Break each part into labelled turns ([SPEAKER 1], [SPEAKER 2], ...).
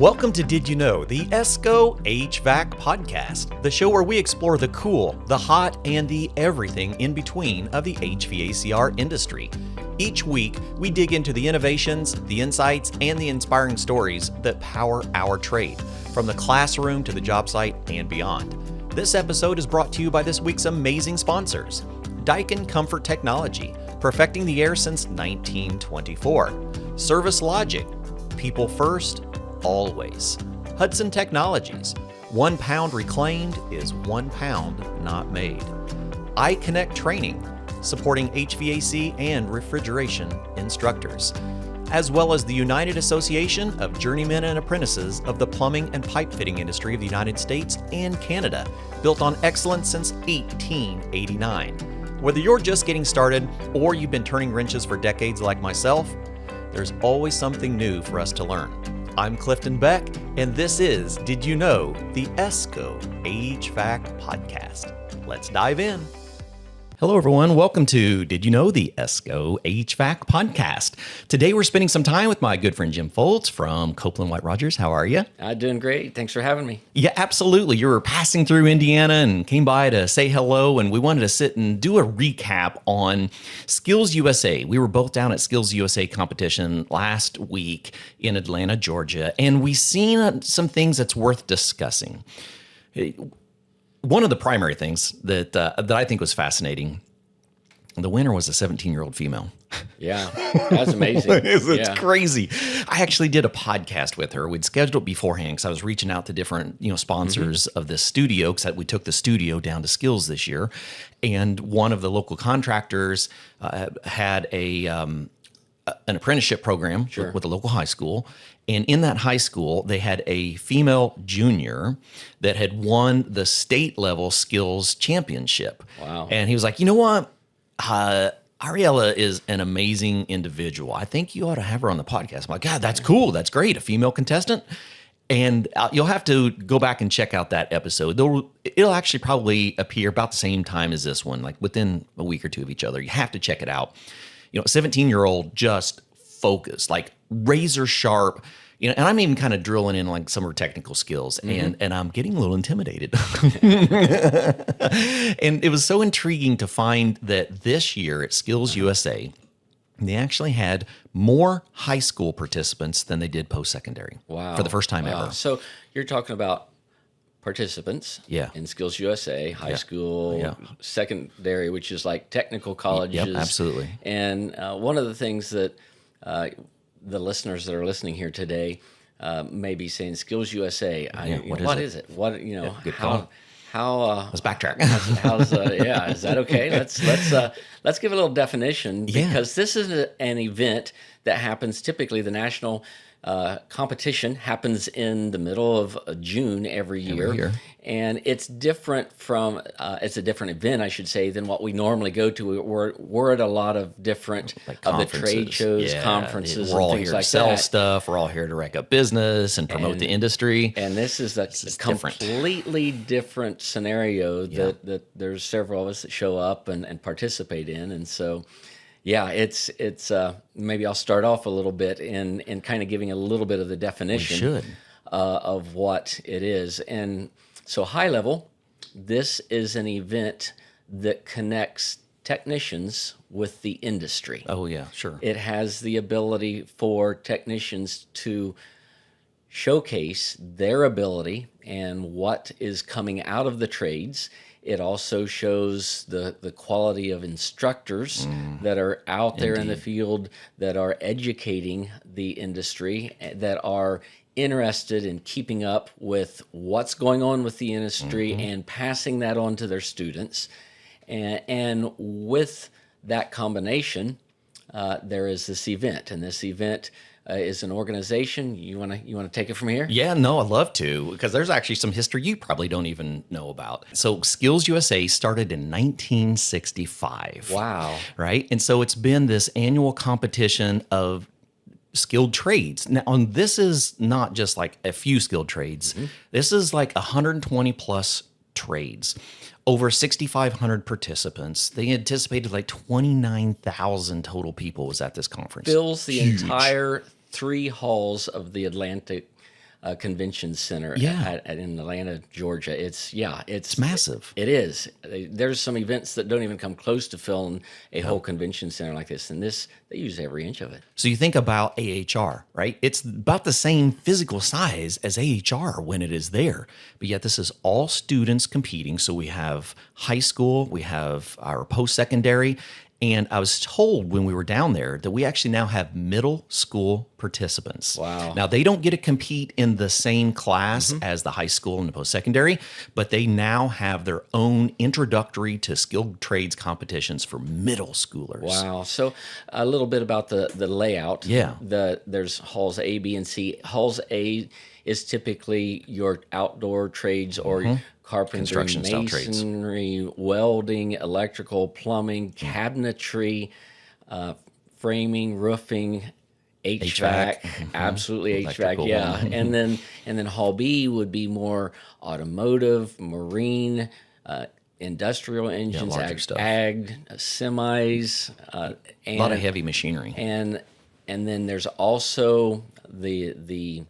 [SPEAKER 1] Welcome to Did You Know, the ESCO-HVAC podcast, the show where we explore the cool, the hot, and the everything in between of the HVACR industry. Each week, we dig into the innovations, the insights, and the inspiring stories that power our trade, from the classroom to the job site and beyond. This episode is brought to you by this week's amazing sponsors: Daikin Comfort Technology, perfecting the air since 1924. Service Logic, people first, always. Hudson Technologies, 1 pound reclaimed is 1 pound not made. iConnect Training, supporting HVAC and refrigeration instructors, as well as the United Association of Journeymen and Apprentices of the Plumbing and Pipe Fitting Industry of the United States and Canada, built on excellence since 1889. Whether you're just getting started or you've been turning wrenches for decades like myself, there's always something new for us to learn. I'm Clifton Beck, and this is Did You Know, the ESCO HVAC podcast. Let's dive in. Hello, everyone. Welcome to Did You Know, the ESCO HVAC podcast. Today, we're spending some time with my good friend Jim Fultz from Copeland, White-Rodgers. How are you?
[SPEAKER 2] I'm doing great. Thanks for having me.
[SPEAKER 1] Yeah, absolutely. You were passing through Indiana and came by to say hello, and we wanted to sit and do a recap on SkillsUSA. We were both down at SkillsUSA competition last week in Atlanta, Georgia, and we seen some things that's worth discussing. One of the primary things that I think was fascinating, the winner was a 17-year-old female.
[SPEAKER 2] Yeah, that's amazing.
[SPEAKER 1] It's crazy. I actually did a podcast with her. We'd scheduled it beforehand because I was reaching out to different sponsors of this studio, because we took the studio down to Skills this year. And one of the local contractors had an apprenticeship program with a local high school. And in that high school, they had a female junior that had won the state level skills championship.
[SPEAKER 2] Wow.
[SPEAKER 1] And he was like, you know what? Ariella is an amazing individual. I think you ought to have her on the podcast. I'm like, God, that's cool. That's great. A female contestant. And you'll have to go back and check out that episode. It'll actually probably appear about the same time as this one, like within a week or two of each other. You have to check it out. A 17-year-old just focused, like razor sharp, and I'm even kind of drilling in like some of her technical skills, and I'm getting a little intimidated. And it was so intriguing to find that this year at SkillsUSA, they actually had more high school participants than they did post-secondary.
[SPEAKER 2] Wow.
[SPEAKER 1] For the first time ever.
[SPEAKER 2] So you're talking about participants in SkillsUSA, high school, secondary, which is like technical colleges.
[SPEAKER 1] Yep, absolutely.
[SPEAKER 2] And one of the things that the listeners that are listening here today may be saying, SkillsUSA, what is it? What
[SPEAKER 1] good call.
[SPEAKER 2] How
[SPEAKER 1] let's backtrack.
[SPEAKER 2] Is that okay? Let's give a little definition, because this is an event that happens typically. The national competition happens in the middle of June every year. And it's different from it's a different event, I should say, than what we normally go to. We're at a lot of different of the trade shows, conferences.
[SPEAKER 1] We're all
[SPEAKER 2] and things
[SPEAKER 1] here
[SPEAKER 2] like
[SPEAKER 1] to sell
[SPEAKER 2] that.
[SPEAKER 1] stuff. We're all here to rec up business and promote the industry.
[SPEAKER 2] And this is a completely different scenario that there's several of us that show up and participate in. And so, it's maybe I'll start off a little bit in kind of giving a little bit of the definition of what it is. And so high level, this is an event that connects technicians with the industry.
[SPEAKER 1] Oh, yeah, sure.
[SPEAKER 2] It has the ability for technicians to showcase their ability and what is coming out of the trades. It also shows the quality of instructors that are out there in the field, that are educating the industry, that are interested in keeping up with what's going on with the industry and passing that on to their students. And with that combination, there is this event, and this event is an organization. You want to take it from here?
[SPEAKER 1] Yeah, no, I'd love to, because there's actually some history you probably don't even know about. So SkillsUSA started in 1965.
[SPEAKER 2] Wow.
[SPEAKER 1] Right? And so it's been this annual competition of skilled trades. Now, this is not just like a few skilled trades. This is like 120 plus trades. Over 6,500 participants. They anticipated like 29,000 total people was at this conference.
[SPEAKER 2] Fills the entire 3 halls of the Atlantic convention center
[SPEAKER 1] Yeah.
[SPEAKER 2] in Atlanta, Georgia. It's
[SPEAKER 1] massive.
[SPEAKER 2] It is. There's some events that don't even come close to filling a whole convention center like this, and this they use every inch of it.
[SPEAKER 1] So you think about AHR, right? It's about the same physical size as AHR when it is there. But yet this is all students competing. So we have high school, we have our post-secondary, and I was told when we were down there that we actually now have middle school participants.
[SPEAKER 2] Wow.
[SPEAKER 1] Now, they don't get to compete in the same class as the high school and the post-secondary, but they now have their own introductory to skilled trades competitions for middle schoolers.
[SPEAKER 2] Wow. So a little bit about the layout.
[SPEAKER 1] Yeah.
[SPEAKER 2] There's halls A, B, and C. Halls A is typically your outdoor trades or carpentry,
[SPEAKER 1] Construction style trades.
[SPEAKER 2] masonry, welding, electrical, plumbing, cabinetry, framing, roofing, HVAC, absolutely
[SPEAKER 1] Electrical.
[SPEAKER 2] HVAC, yeah. And then Hall B would be more automotive, marine, industrial engines,
[SPEAKER 1] larger stuff.
[SPEAKER 2] ag, semis,
[SPEAKER 1] A lot of heavy machinery.
[SPEAKER 2] and then there's also the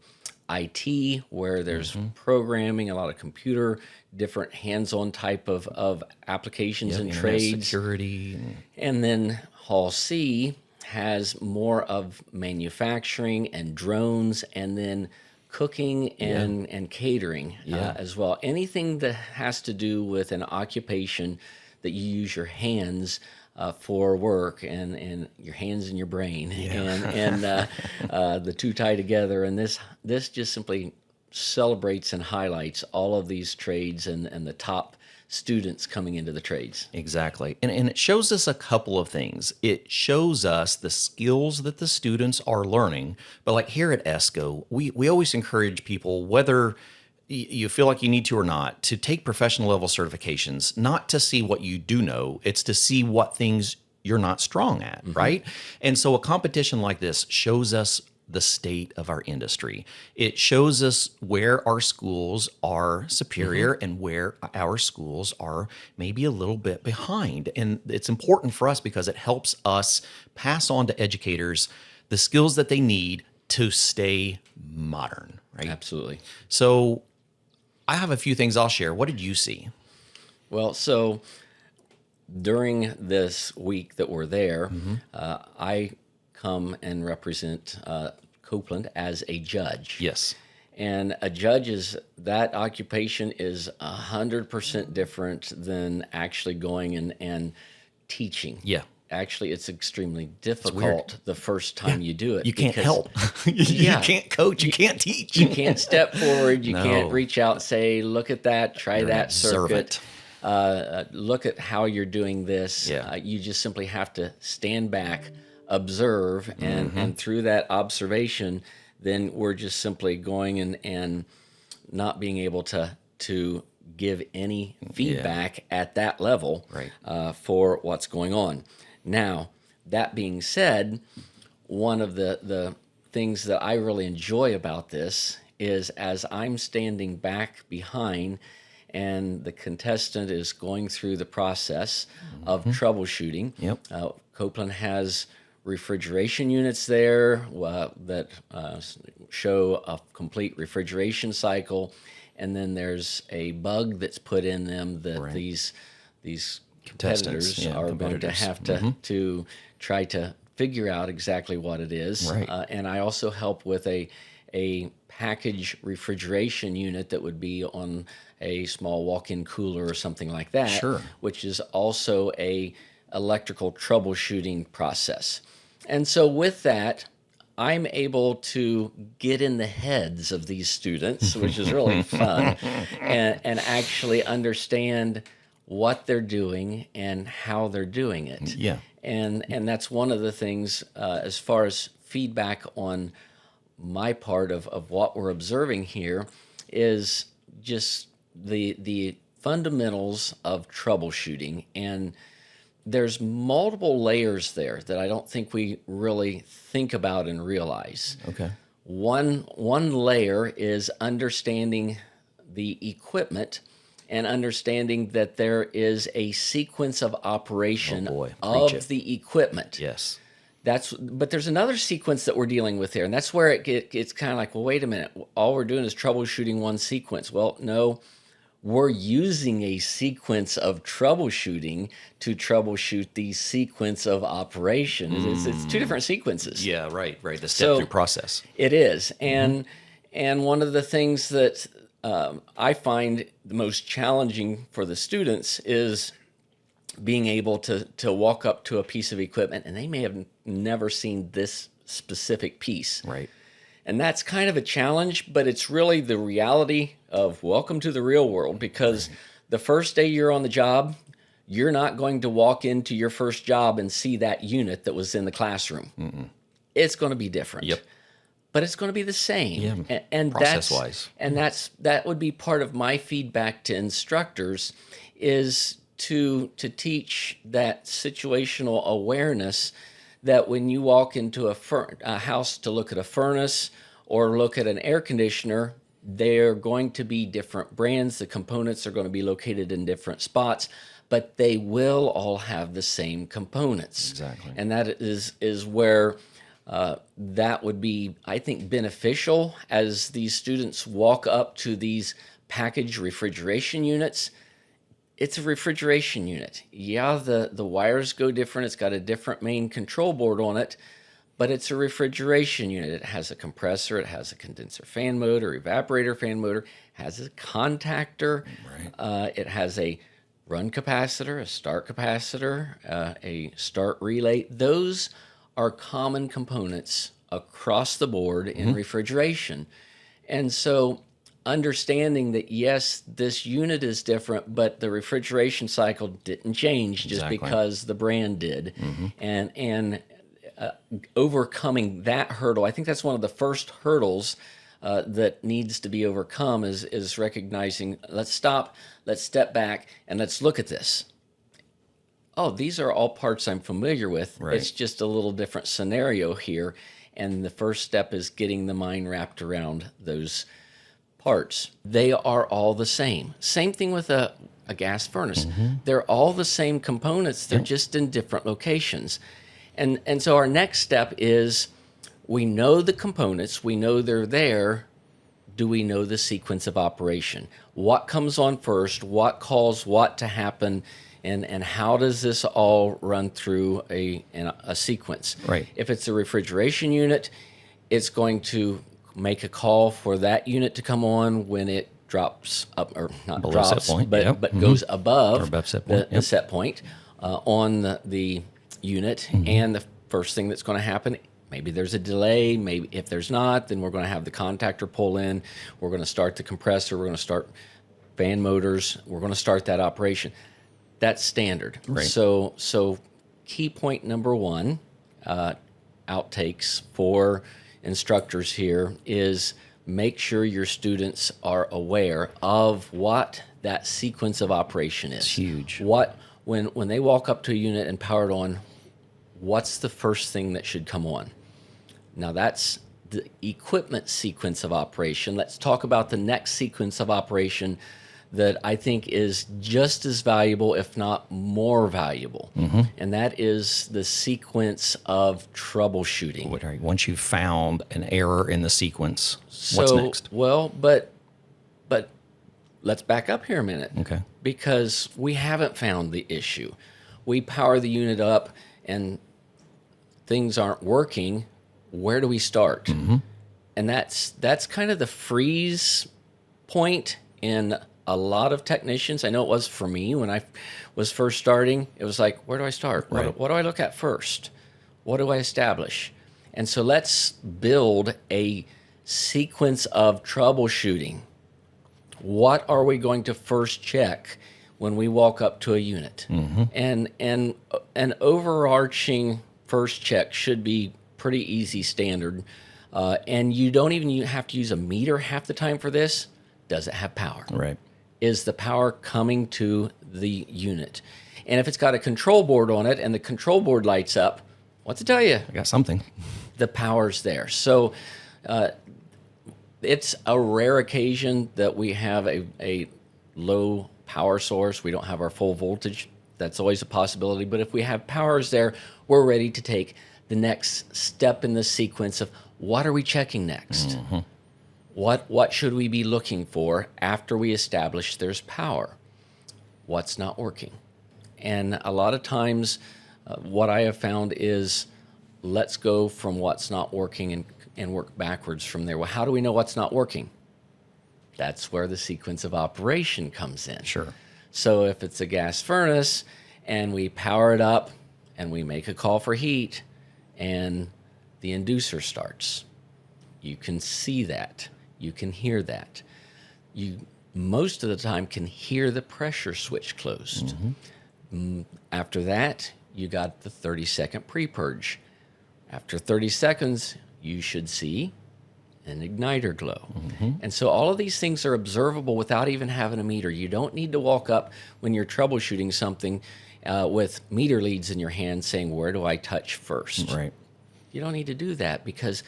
[SPEAKER 2] IT, where there's programming, a lot of computer, different hands-on type of applications and
[SPEAKER 1] Internet
[SPEAKER 2] trades.
[SPEAKER 1] security.
[SPEAKER 2] And then Hall C has more of manufacturing and drones, and then cooking and catering as well. Anything that has to do with an occupation that you use your hands for work, and your hands and your brain, and the two tie together. And this just simply celebrates and highlights all of these trades and the top students coming into the trades.
[SPEAKER 1] Exactly. And it shows us a couple of things. It shows us the skills that the students are learning. But like here at ESCO, we always encourage people, whether you feel like you need to or not, to take professional level certifications, not to see what you do know, it's to see what things you're not strong at, right? And so a competition like this shows us the state of our industry. It shows us where our schools are superior and where our schools are maybe a little bit behind. And it's important for us because it helps us pass on to educators the skills that they need to stay modern, right?
[SPEAKER 2] Absolutely.
[SPEAKER 1] So I have a few things I'll share. What did you see?
[SPEAKER 2] Well, so during this week that we're there, I come and represent Copeland as a judge.
[SPEAKER 1] Yes.
[SPEAKER 2] And a judge that occupation is 100% different than actually going and teaching.
[SPEAKER 1] Yeah.
[SPEAKER 2] Actually, it's extremely difficult the first time you do it.
[SPEAKER 1] You can't
[SPEAKER 2] because
[SPEAKER 1] help. You can't coach. You can't teach.
[SPEAKER 2] You can't step forward. You
[SPEAKER 1] No.
[SPEAKER 2] can't reach out and say, look at that, try
[SPEAKER 1] You're an
[SPEAKER 2] that circuit.
[SPEAKER 1] observant.
[SPEAKER 2] Look at how you're doing this.
[SPEAKER 1] Yeah.
[SPEAKER 2] You just simply have to stand back, observe, and through that observation, then we're just simply going and not being able to give any feedback at that level
[SPEAKER 1] Right.
[SPEAKER 2] for what's going on. Now, that being said, one of the things that I really enjoy about this is as I'm standing back behind and the contestant is going through the process of troubleshooting.
[SPEAKER 1] Yep.
[SPEAKER 2] Copeland has refrigeration units there that show a complete refrigeration cycle, and then there's a bug that's put in them that these
[SPEAKER 1] Contestants,
[SPEAKER 2] competitors are going to
[SPEAKER 1] competitors.
[SPEAKER 2] have to try to figure out exactly what it is.
[SPEAKER 1] Right.
[SPEAKER 2] And I also help with a package refrigeration unit that would be on a small walk-in cooler or something like that,
[SPEAKER 1] Sure.
[SPEAKER 2] which is also a electrical troubleshooting process. And so with that, I'm able to get in the heads of these students, which is really fun, and actually understand what they're doing and how they're doing it.
[SPEAKER 1] Yeah.
[SPEAKER 2] And that's one of the things as far as feedback on my part of what we're observing here is just the fundamentals of troubleshooting. And there's multiple layers there that I don't think we really think about and realize.
[SPEAKER 1] Okay.
[SPEAKER 2] One layer is understanding the equipment and understanding that there is a sequence of operation
[SPEAKER 1] Oh boy, preach
[SPEAKER 2] of
[SPEAKER 1] it.
[SPEAKER 2] the equipment.
[SPEAKER 1] Yes.
[SPEAKER 2] But there's another sequence that we're dealing with there, and that's where it's kind of like, well, wait a minute, all we're doing is troubleshooting one sequence. Well, no, we're using a sequence of troubleshooting to troubleshoot the sequence of operation. It's two different sequences.
[SPEAKER 1] Yeah, right. The step-through process.
[SPEAKER 2] It is, and one of the things that I find the most challenging for the students is being able to walk up to a piece of equipment, and they may have never seen this specific piece.
[SPEAKER 1] Right.
[SPEAKER 2] And that's kind of a challenge, but it's really the reality of welcome to the real world, because the first day you're on the job, you're not going to walk into your first job and see that unit that was in the classroom. It's going to be different.
[SPEAKER 1] Yep.
[SPEAKER 2] But it's going to be the same.
[SPEAKER 1] Yeah,
[SPEAKER 2] and
[SPEAKER 1] process-wise.
[SPEAKER 2] that would be part of my feedback to instructors, is to teach that situational awareness, that when you walk into a house to look at a furnace or look at an air conditioner, they're going to be different brands. The components are going to be located in different spots, but they will all have the same components.
[SPEAKER 1] Exactly.
[SPEAKER 2] And that is where that would be, I think, beneficial as these students walk up to these package refrigeration units. It's a refrigeration unit. Yeah, the wires go different. It's got a different main control board on it, but it's a refrigeration unit. It has a compressor. It has a condenser fan motor, evaporator fan motor, has a contactor.
[SPEAKER 1] Right.
[SPEAKER 2] It has a run capacitor, a start capacitor, a start relay. Those are common components across the board in refrigeration. And so understanding that, yes, this unit is different, but the refrigeration cycle didn't change just because the brand did. And overcoming that hurdle, I think that's one of the first hurdles that needs to be overcome, is recognizing, let's stop, let's step back, and let's look at this. Oh, these are all parts I'm familiar with.
[SPEAKER 1] Right.
[SPEAKER 2] It's just a little different scenario here. And the first step is getting the mind wrapped around those parts. They are all the same. Same thing with a gas furnace. They're all the same components. They're just in different locations. And so our next step is, we know the components. We know they're there. Do we know the sequence of operation? What comes on first? What calls what to happen? And how does this all run through a sequence?
[SPEAKER 1] Right.
[SPEAKER 2] If it's a refrigeration unit, it's going to make a call for that unit to come on when it drops up, or not
[SPEAKER 1] Below
[SPEAKER 2] drops,
[SPEAKER 1] set point,
[SPEAKER 2] but goes above,
[SPEAKER 1] or above set point,
[SPEAKER 2] the set point on the unit. And the first thing that's going to happen, maybe there's a delay, maybe if there's not, then we're going to have the contactor pull in, we're going to start the compressor, we're going to start fan motors, we're going to start that operation. That's standard.
[SPEAKER 1] Right.
[SPEAKER 2] So key point number one, outtakes for instructors here, is make sure your students are aware of what that sequence of operation is.
[SPEAKER 1] It's huge.
[SPEAKER 2] When they walk up to a unit and power it on, what's the first thing that should come on? Now that's the equipment sequence of operation. Let's talk about the next sequence of operation that I think is just as valuable, if not more valuable. And that is the sequence of troubleshooting.
[SPEAKER 1] Once you've found an error in the sequence, what's next?
[SPEAKER 2] Well, but let's back up here a minute.
[SPEAKER 1] Okay.
[SPEAKER 2] Because we haven't found the issue. We power the unit up and things aren't working. Where do we start? And that's kind of the freeze point in a lot of technicians. I know it was for me when I was first starting. It was like, where do I start?
[SPEAKER 1] Right.
[SPEAKER 2] What do I look at first? What do I establish? And so let's build a sequence of troubleshooting. What are we going to first check when we walk up to a unit? And an overarching first check should be pretty easy, standard. And you don't even have to use a meter half the time for this. Does it have power?
[SPEAKER 1] Right.
[SPEAKER 2] Is the power coming to the unit? And if it's got a control board on it and the control board lights up, what's it tell you?
[SPEAKER 1] I got something.
[SPEAKER 2] The power's there. So it's a rare occasion that we have a low power source. We don't have our full voltage. That's always a possibility. But if we have powers there, we're ready to take the next step in the sequence of what are we checking next? What should we be looking for after we establish there's power? What's not working? And a lot of times what I have found is let's go from what's not working and work backwards from there. Well, how do we know what's not working? That's where the sequence of operation comes in.
[SPEAKER 1] Sure.
[SPEAKER 2] So if it's a gas furnace and we power it up and we make a call for heat and the inducer starts, you can see that. You can hear that. You most of the time can hear the pressure switch closed. After that, you got the 30-second pre-purge. After 30 seconds, you should see an igniter glow. And so all of these things are observable without even having a meter. You don't need to walk up when you're troubleshooting something with meter leads in your hand saying, where do I touch first?
[SPEAKER 1] Right.
[SPEAKER 2] You don't need to do that because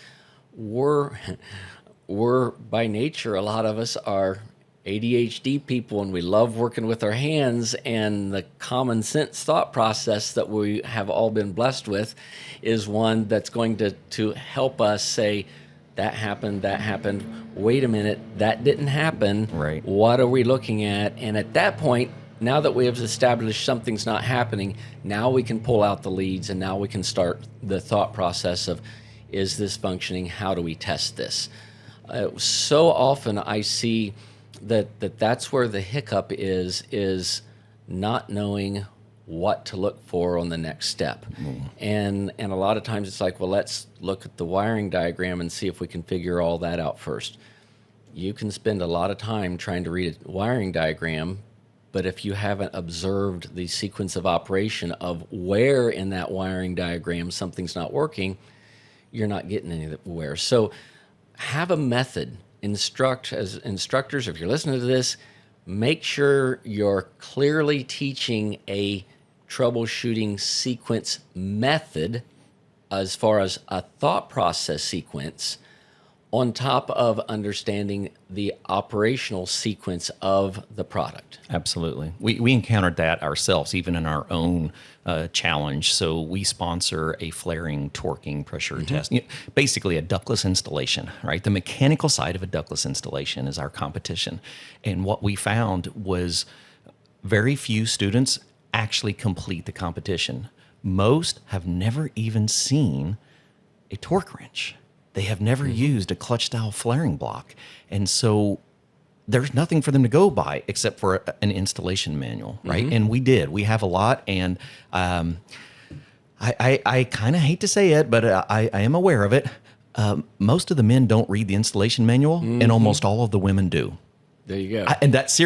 [SPEAKER 2] we're by nature, a lot of us are ADHD people and we love working with our hands, and the common sense thought process that we have all been blessed with is one that's going to help us say, that happened, wait a minute, that didn't happen.
[SPEAKER 1] Right.
[SPEAKER 2] What are we looking at? And at that point, now that we have established something's not happening, now we can pull out the leads and now we can start the thought process of, is this functioning? How do we test this? So often I see that's where the hiccup is not knowing what to look for on the next step. And a lot of times it's like, well, let's look at the wiring diagram and see if we can figure all that out first. You can spend a lot of time trying to read a wiring diagram, but if you haven't observed the sequence of operation of where in that wiring diagram something's not working, you're not getting anywhere. So have a method. As instructors, if you're listening to this, make sure you're clearly teaching a troubleshooting sequence method as far as a thought process sequence on top of understanding the operational sequence of the product.
[SPEAKER 1] Absolutely. We encountered that ourselves, even in our own challenge. So we sponsor a flaring torquing pressure test, basically a ductless installation, right? The mechanical side of a ductless installation is our competition. And what we found was very few students actually complete the competition. Most have never even seen a torque wrench. They have never used a clutch-style flaring block. And so there's nothing for them to go by except for an installation manual, right? And we have a lot. And I kind of hate to say it, but I am aware of it. Most of the men don't read the installation manual, and almost all of the women do.
[SPEAKER 2] There you go.
[SPEAKER 1] And that's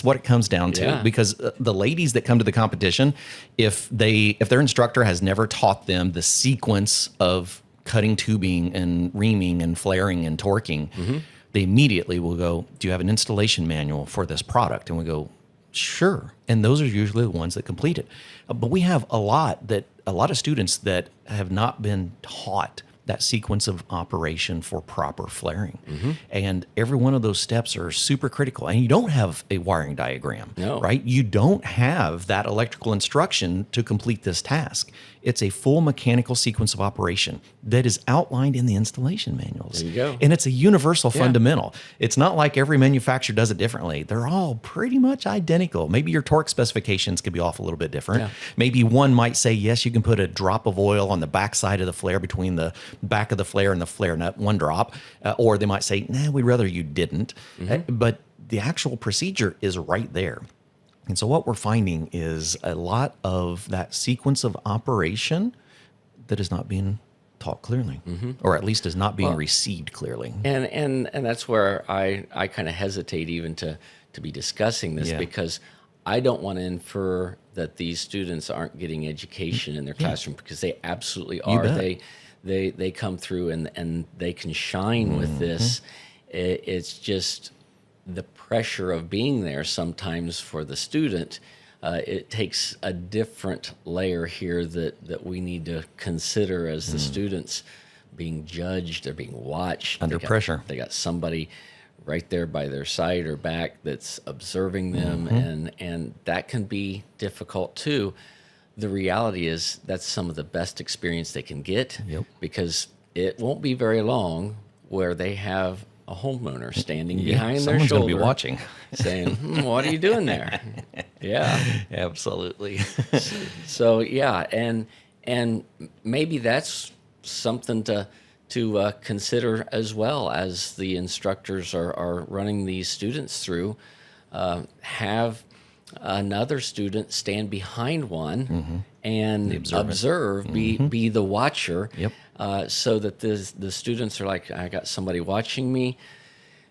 [SPEAKER 1] what it comes down to, because the ladies that come to the competition, if their instructor has never taught them the sequence of cutting tubing and reaming and flaring and torquing, they immediately will go, do you have an installation manual for this product? And we go, sure. And those are usually the ones that complete it. But we have a lot of students that have not been taught that sequence of operation for proper flaring. And every one of those steps are super critical. And you don't have a wiring diagram, right? You don't have that electrical instruction to complete this task. It's a full mechanical sequence of operation that is outlined in the installation manuals.
[SPEAKER 2] There you go.
[SPEAKER 1] And it's a universal fundamental. It's not like every manufacturer does it differently. They're all pretty much identical. Maybe your torque specifications could be off a little bit different. Maybe one might say, yes, you can put a drop of oil on the back side of the flare between the back of the flare and the flare nut, one drop. Or they might say, nah, we'd rather you didn't. But the actual procedure is right there. And so what we're finding is a lot of that sequence of operation that is not being taught clearly, or at least is not being received clearly.
[SPEAKER 2] And that's where I kind of hesitate even to be discussing this, because I don't want to infer that these students aren't getting education in their classroom, because they absolutely are. They come through and they can shine with this. It's just the pressure of being there sometimes for the student. It takes a different layer here that we need to consider as the students being judged, they're being watched.
[SPEAKER 1] Under pressure.
[SPEAKER 2] They got somebody right there by their side or back that's observing them, and that can be difficult too. the reality is that's some of the best experience they can get,
[SPEAKER 1] Yep.
[SPEAKER 2] because it won't be very long where they have a homeowner standing
[SPEAKER 1] Yeah,
[SPEAKER 2] behind their
[SPEAKER 1] someone's going to
[SPEAKER 2] shoulder
[SPEAKER 1] be watching.
[SPEAKER 2] saying, what are you doing there? Yeah.
[SPEAKER 1] Absolutely.
[SPEAKER 2] So yeah, and maybe that's something to consider as well, as the instructors are running these students through. Have another student stand behind one and
[SPEAKER 1] observant.
[SPEAKER 2] observe, be the watcher,
[SPEAKER 1] Yep.
[SPEAKER 2] so that the students are like, I got somebody watching me.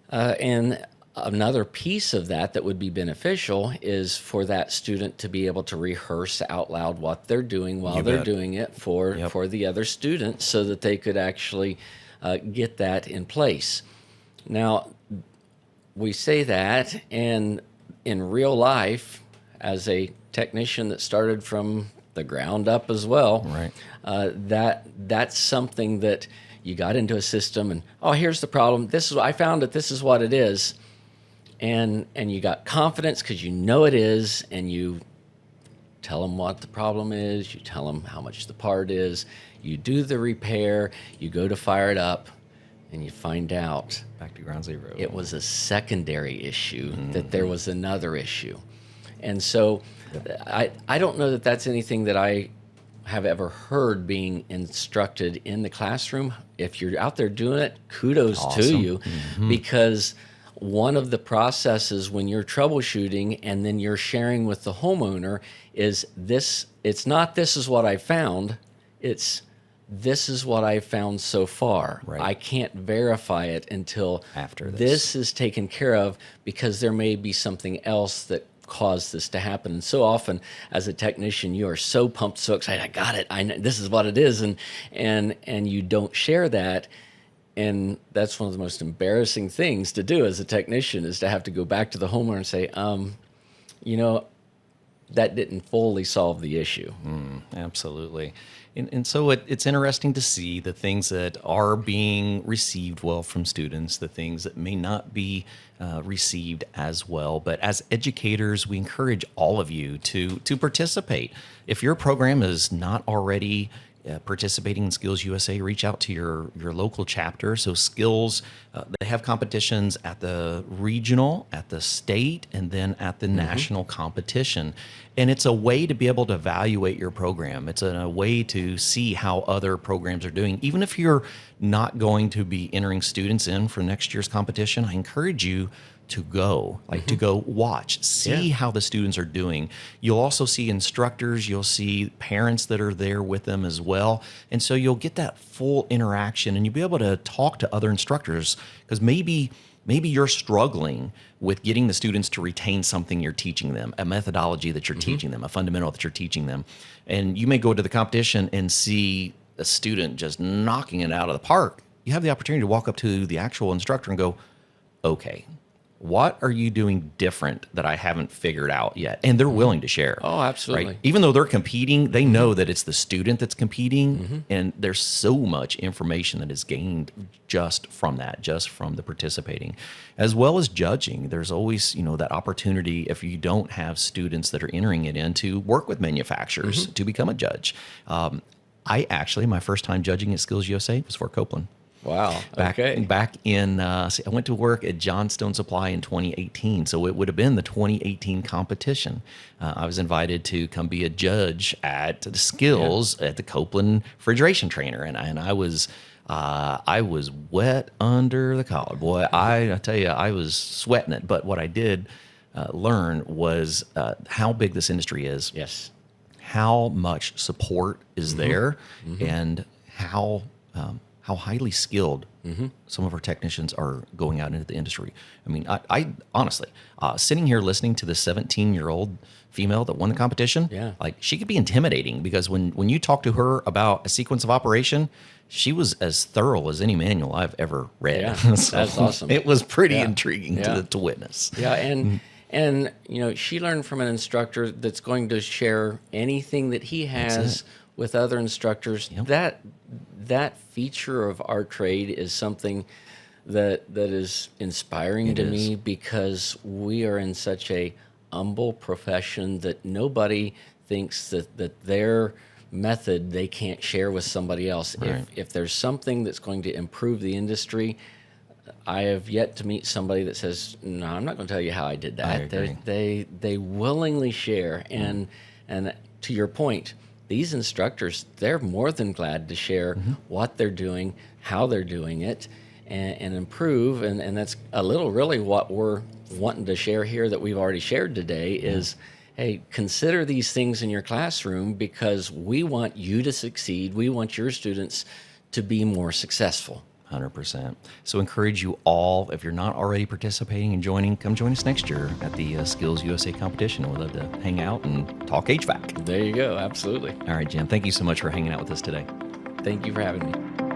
[SPEAKER 2] And another piece of that would be beneficial is for that student to be able to rehearse out loud what they're doing while
[SPEAKER 1] You
[SPEAKER 2] they're
[SPEAKER 1] bet.
[SPEAKER 2] doing it for the other students, so that they could actually get that in place. Now, we say that, and in real life, as a technician that started from the ground up as well,
[SPEAKER 1] Right.
[SPEAKER 2] that's something that you got into a system, and here's the problem. I found that this is what it is, and you got confidence because you know it is, and you tell them what the problem is. You tell them how much the part is. You do the repair. You go to fire it up, and you find out
[SPEAKER 1] Back to ground zero.
[SPEAKER 2] it was a secondary issue, that there was another issue. And so I don't know that that's anything that I have ever heard being instructed in the classroom. If you're out there doing it, kudos to
[SPEAKER 1] Awesome.
[SPEAKER 2] you, because one of the processes when you're troubleshooting and then you're sharing with the homeowner is this. It's not, this is what I found. It's, this is what I found so far.
[SPEAKER 1] Right.
[SPEAKER 2] I can't verify it until
[SPEAKER 1] After
[SPEAKER 2] this is taken care of, because there may be something else that caused this to happen. And so often as a technician, you are so pumped, so excited, I got it, I know this is what it is, and you don't share that. And that's one of the most embarrassing things to do as a technician, is to have to go back to the homeowner and say, that didn't fully solve the issue.
[SPEAKER 1] Absolutely. And so it's interesting to see the things that are being received well from students, the things that may not be received as well. But as educators, we encourage all of you to participate. If your program is not already participating in SkillsUSA, reach out to your local chapter. So Skills, they have competitions at the regional, at the state, and then at the national competition. And it's a way to be able to evaluate your program. It's a way to see how other programs are doing. Even if you're not going to be entering students in for next year's competition, I encourage you to go, to go watch, see how the students are doing. You'll also see instructors, you'll see parents that are there with them as well. And so you'll get that full interaction, and you'll be able to talk to other instructors, because maybe you're struggling with getting the students to retain something you're teaching them, a methodology that you're teaching them, a fundamental that you're teaching them. And you may go to the competition and see a student just knocking it out of the park. You have the opportunity to walk up to the actual instructor and go, okay, what are you doing different that I haven't figured out yet? And they're willing to share.
[SPEAKER 2] Oh, absolutely.
[SPEAKER 1] Right? Even though they're competing, they know that it's the student that's competing, and there's so much information that is gained just from that, just from the participating, as well as judging. There's always, that opportunity, if you don't have students that are entering it in, to work with manufacturers to become a judge. My first time judging at SkillsUSA was for Copeland.
[SPEAKER 2] Wow.
[SPEAKER 1] Back in, I went to work at Johnstone Supply in 2018, so it would have been the 2018 competition. I was invited to come be a judge at the Skills at the Copeland refrigeration trainer, and I was wet under the collar. Boy, I tell you, I was sweating it. But what I did learn was how big this industry is.
[SPEAKER 2] Yes.
[SPEAKER 1] How much support is there, and how highly skilled some of our technicians are going out into the industry. I mean, I honestly, sitting here listening to the 17-year-old female that won the competition, she could be intimidating, because when you talk to her about a sequence of operation, she was as thorough as any manual I've ever read.
[SPEAKER 2] Yeah,
[SPEAKER 1] So
[SPEAKER 2] that's awesome.
[SPEAKER 1] It was pretty intriguing to witness.
[SPEAKER 2] Yeah, and she learned from an instructor that's going to share anything that he has with other instructors. That feature of our trade is something that is inspiring to me, because we are in such a humble profession that nobody thinks that their method they can't share with somebody else.
[SPEAKER 1] Right.
[SPEAKER 2] If there's something that's going to improve the industry, I have yet to meet somebody that says, "No, I'm not going to tell you how I did
[SPEAKER 1] I
[SPEAKER 2] that."
[SPEAKER 1] agree.
[SPEAKER 2] They willingly share, and to your point, these instructors, they're more than glad to share what they're doing, how they're doing it, and improve. And that's a little really what we're wanting to share here that we've already shared today is, hey, consider these things in your classroom because we want you to succeed. We want your students to be more successful.
[SPEAKER 1] 100%. So encourage you all, if you're not already participating and joining, come join us next year at the Skills USA competition. We'd love to hang out and talk HVAC.
[SPEAKER 2] There you go. Absolutely.
[SPEAKER 1] All right, Jim, thank you so much for hanging out with us today.
[SPEAKER 2] Thank you for having me.